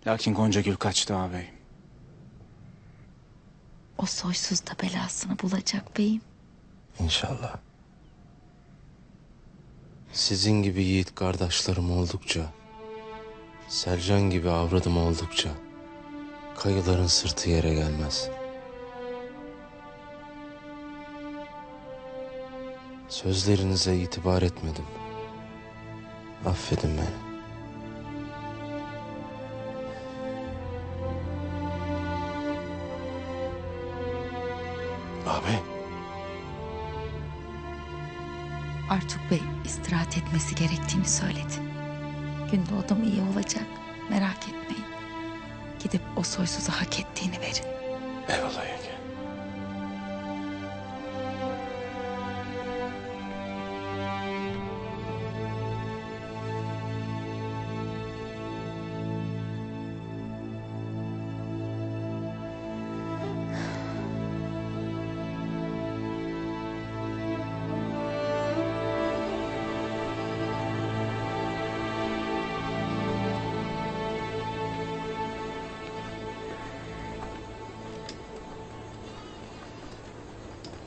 Lakin Goncagül kaçtı ağabey. O soysuz da belasını bulacak beyim. İnşallah. Sizin gibi yiğit kardeşlerim oldukça, Sercan gibi avradım oldukça, kayıların sırtı yere gelmez. Sözlerinize itibar etmedim. Affedin beni. Abi. Artuk Bey istirahat etmesi gerektiğini söyledi. Gün doğdu mu iyi olacak. Merak etmeyin. Gidip o soysuza hak ettiğini verin. Eyvallah yenge.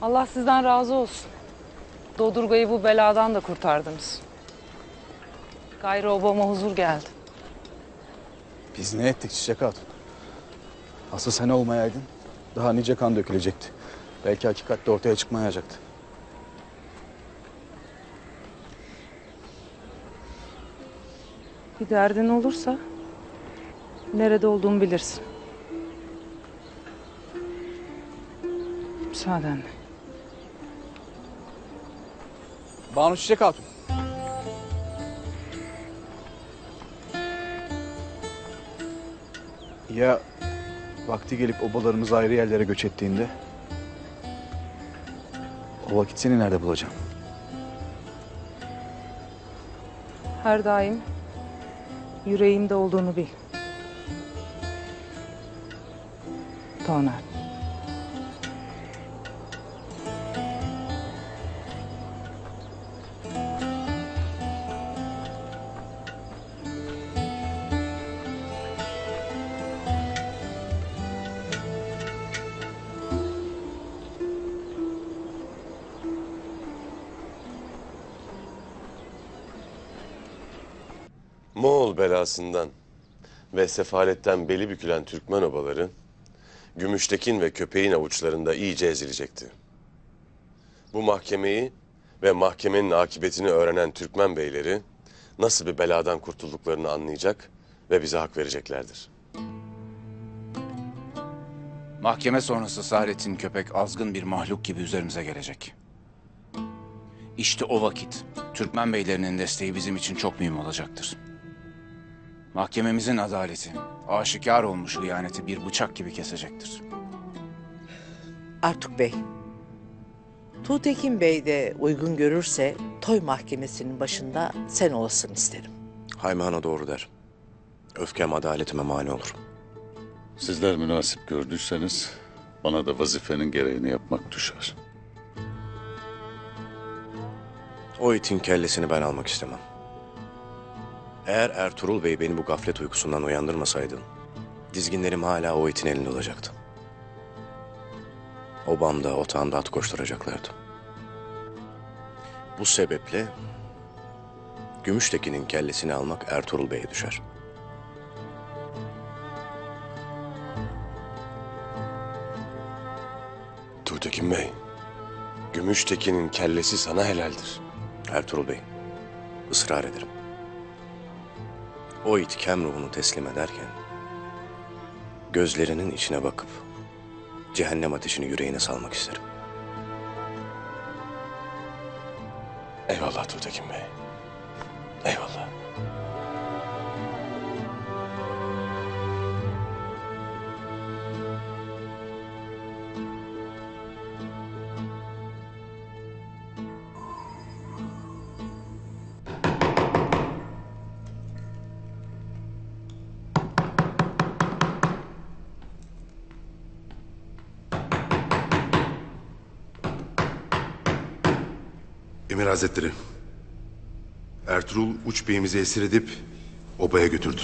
Allah sizden razı olsun. Dodurga'yı bu beladan da kurtardınız. Gayrı obama huzur geldi. Biz ne ettik Çiçek Hatun? Asıl sen olmayaydın daha nice kan dökülecekti. Belki hakikat de ortaya çıkmayacaktı. Bir derdin olursa nerede olduğumu bilirsin. Müsaadenle. Banu Çiçek Hatun. Ya vakti gelip obalarımız ayrı yerlere göç ettiğinde? O vakit seni nerede bulacağım? Her daim yüreğimde olduğunu bil. Taner. Moğol belasından ve sefaletten beli bükülen Türkmen obaları, Gümüştekin ve köpeğin avuçlarında iyice ezilecekti. Bu mahkemeyi ve mahkemenin akıbetini öğrenen Türkmen beyleri, nasıl bir beladan kurtulduklarını anlayacak ve bize hak vereceklerdir. Mahkeme sonrası Saadettin köpek azgın bir mahluk gibi üzerimize gelecek. İşte o vakit Türkmen beylerinin desteği bizim için çok mühim olacaktır. Mahkememizin adaleti, aşikar olmuş hıyaneti bir bıçak gibi kesecektir. Artuk Bey, Tuğtekin Bey de uygun görürse toy mahkemesinin başında sen olasın isterim. Haymana doğru der. Öfkem adaletime mani olur. Sizler münasip gördüyseniz bana da vazifenin gereğini yapmak düşer. O itin kellesini ben almak istemem. Eğer Ertuğrul Bey beni bu gaflet uykusundan uyandırmasaydı, dizginlerim hala o itin elinde olacaktı. Obamda, otağında at koşturacaklardı. Bu sebeple Gümüştekin'in kellesini almak Ertuğrul Bey'e düşer. Tuğtekin Bey, Gümüştekin'in kellesi sana helaldir. Ertuğrul Bey, ısrar ederim. O it kem ruhunu teslim ederken, gözlerinin içine bakıp cehennem ateşini yüreğine salmak isterim. Eyvallah Tuğtekin Bey. Eyvallah. Emir Hazretleri, Ertuğrul Uç Bey'imizi esir edip obaya götürdü.